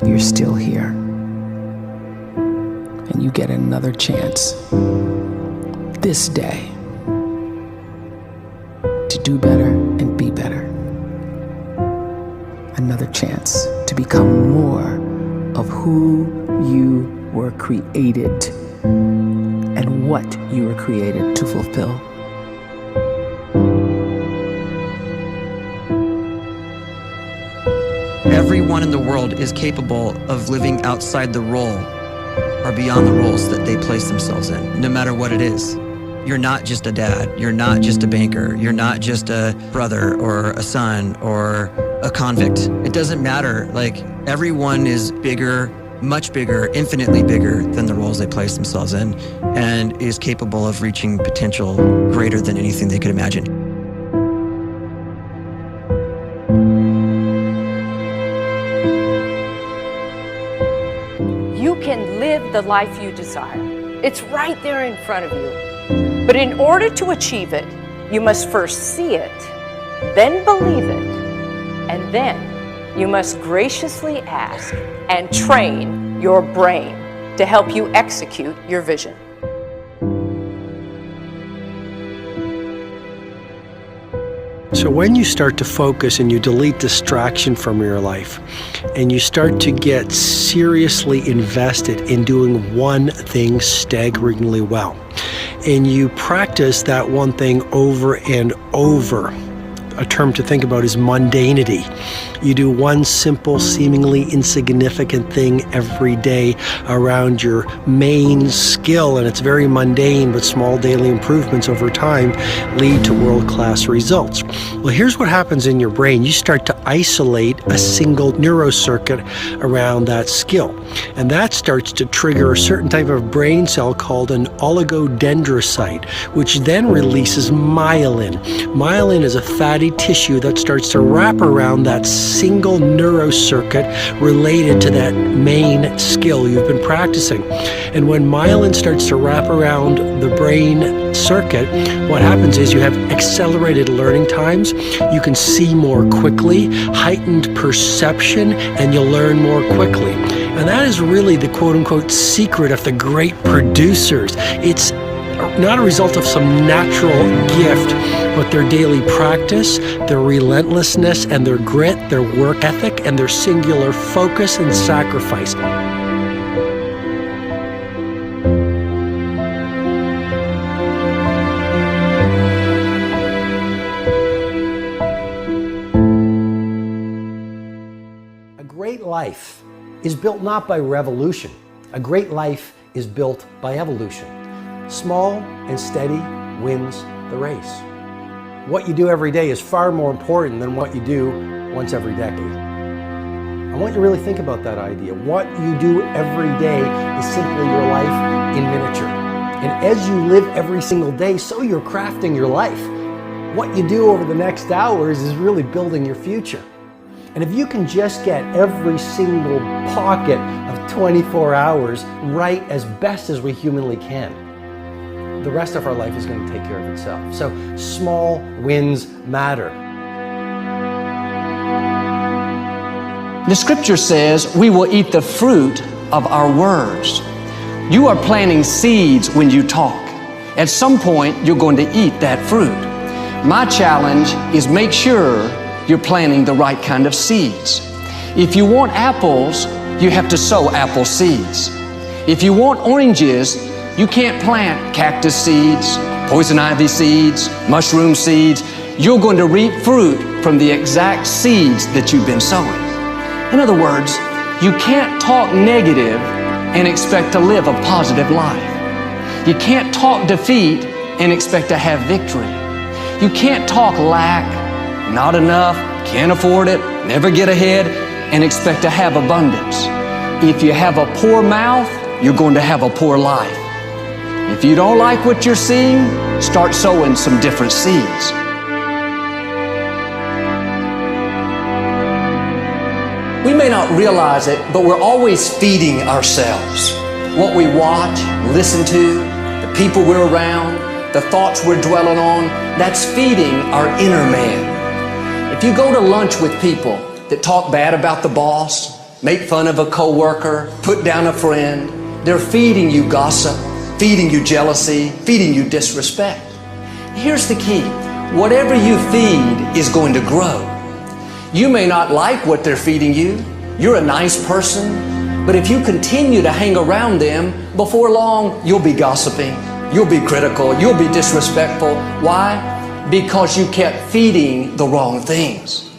you're still here. And you get another chance this day to do better and be better. Another chance to become more of who you were created and what you were created to fulfill. Everyone in the world is capable of living outside the role or beyond the roles that they place themselves in, no matter what it is. You're not just a dad, you're not just a banker, you're not just a brother or a son or a convict. It doesn't matter. Like, everyone is bigger, much bigger, infinitely bigger than the roles they place themselves in, and is capable of reaching potential greater than anything they could imagine. You can live the life you desire. It's right there in front of you. But in order to achieve it, you must first see it, then believe it, and then you must graciously ask and train your brain to help you execute your vision. So when you start to focus and you delete distraction from your life, and you start to get seriously invested in doing one thing staggeringly well, and you practice that one thing over and over, a term to think about is mundanity. You do one simple, seemingly insignificant thing every day around your main skill, and it's very mundane, but small daily improvements over time lead to world-class results. Well, here's what happens in your brain. You start to isolate a single neurocircuit around that skill, and that starts to trigger a certain type of brain cell called an oligodendrocyte, which then releases myelin. Myelin is a fatty tissue that starts to wrap around that single neurocircuit related to that main skill you've been practicing. And when myelin starts to wrap around the brain circuit, what happens is you have accelerated learning times, you can see more quickly, heightened perception, and you'll learn more quickly. And that is really the quote-unquote secret of the great producers. It's not a result of some natural gift, but their daily practice, their relentlessness and their grit, their work ethic, and their singular focus and sacrifice. A great life is built not by revolution. A great life is built by evolution. Small and steady wins the race. What you do every day is far more important than what you do once every decade. I want you to really think about that idea. What you do every day is simply your life in miniature. And as you live every single day, so you're crafting your life. What you do over the next hours is really building your future. And if you can just get every single pocket of 24 hours right as best as we humanly can, the rest of our life is going to take care of itself. So small wins matter. The scripture says we will eat the fruit of our words. You are planting seeds when you talk. At some point, you're going to eat that fruit. My challenge is make sure you're planting the right kind of seeds. If you want apples, you have to sow apple seeds. If you want oranges, you can't plant cactus seeds, poison ivy seeds, mushroom seeds. You're going to reap fruit from the exact seeds that you've been sowing. In other words, you can't talk negative and expect to live a positive life. You can't talk defeat and expect to have victory. You can't talk lack, not enough, can't afford it, never get ahead, and expect to have abundance. If you have a poor mouth, you're going to have a poor life. If you don't like what you're seeing, start sowing some different seeds. We may not realize it, but we're always feeding ourselves. What we watch, listen to, the people we're around, the thoughts we're dwelling on, that's feeding our inner man. If you go to lunch with people that talk bad about the boss, make fun of a coworker, put down a friend. They're feeding you gossip, feeding you jealousy, feeding you disrespect. Here's the key. Whatever you feed is going to grow. You may not like what they're feeding you. You're a nice person, but if you continue to hang around them, before long, you'll be gossiping, you'll be critical, you'll be disrespectful. Why? Because you kept feeding the wrong things.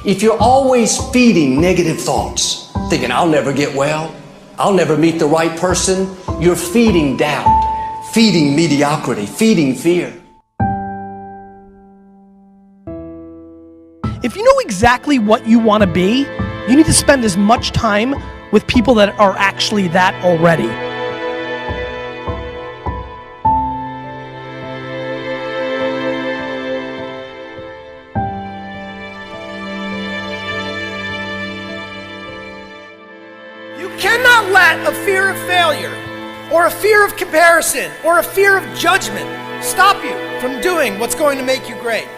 If you're always feeding negative thoughts, thinking, I'll never get well, I'll never meet the right person, you're feeding doubt, feeding mediocrity, feeding fear. If you know exactly what you want to be, you need to spend as much time with people that are actually that already. You cannot let a fear of failure, or a fear of comparison, or a fear of judgment stop you from doing what's going to make you great.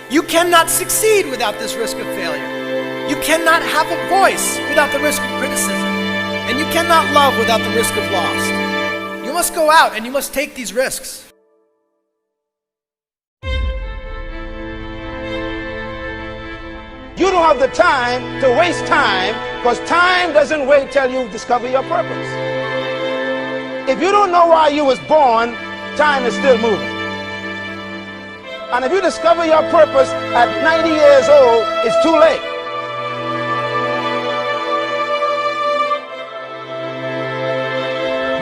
You cannot succeed without this risk of failure. You cannot have a voice without the risk of criticism. And you cannot love without the risk of loss. You must go out and you must take these risks. You don't have the time to waste time, because time doesn't wait till you discover your purpose. If you don't know why you was born, time is still moving. And if you discover your purpose at 90 years old, it's too late.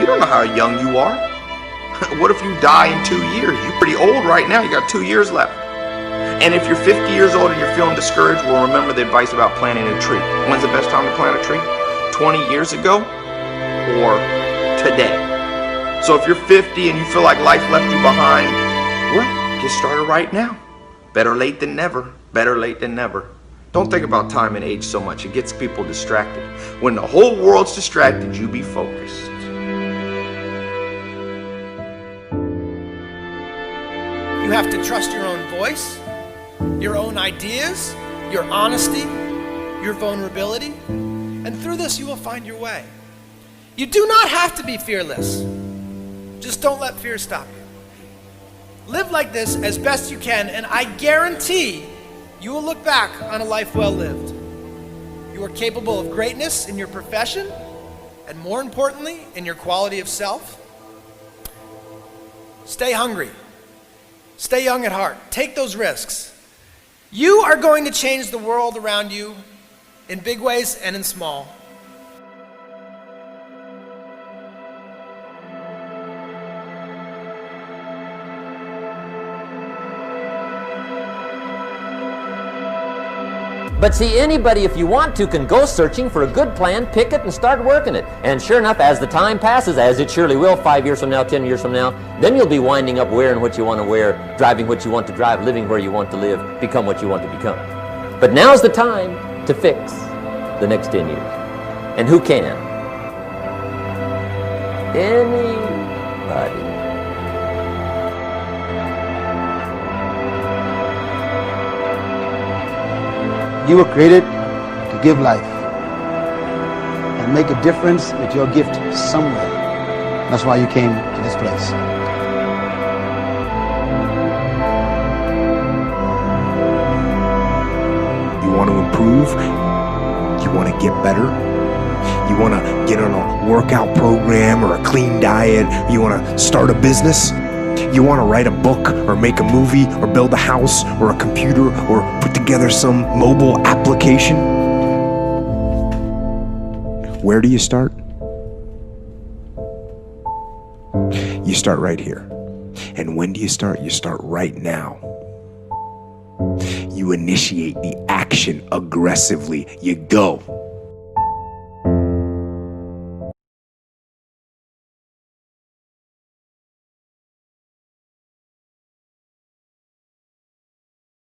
You don't know how young you are. What if you die in 2 years? You're pretty old right now. You got 2 years left. And if you're 50 years old and you're feeling discouraged, well, remember the advice about planting a tree. When's the best time to plant a tree? 20 years ago or today? So if you're 50 and you feel like life left you behind, well, get started right now. Better late than never. Better late than never. Don't think about time and age so much. It gets people distracted. When the whole world's distracted, you be focused. You have to trust your own voice, your own ideas, your honesty, your vulnerability, and through this you will find your way. You do not have to be fearless. Just don't let fear stop you. Live like this as best you can, and I guarantee you will look back on a life well lived. You are capable of greatness in your profession, and more importantly, in your quality of self. Stay hungry. Stay young at heart. Take those risks. You are going to change the world around you in big ways and in small. But see, anybody, if you want to, can go searching for a good plan, pick it, and start working it. And sure enough, as the time passes, as it surely will 5 years from now, 10 years from now, then you'll be winding up wearing what you want to wear, driving what you want to drive, living where you want to live, become what you want to become. But now's the time to fix the next 10 years. And who can? Anybody. You were created to give life and make a difference with your gift somewhere. That's why you came to this place. You want to improve? You want to get better? You want to get on a workout program or a clean diet? You want to start a business? You want to write a book or make a movie or build a house or a computer or put together some mobile application? Where do you start? You start right here. And when do you start? You start right now. You initiate the action aggressively. You go.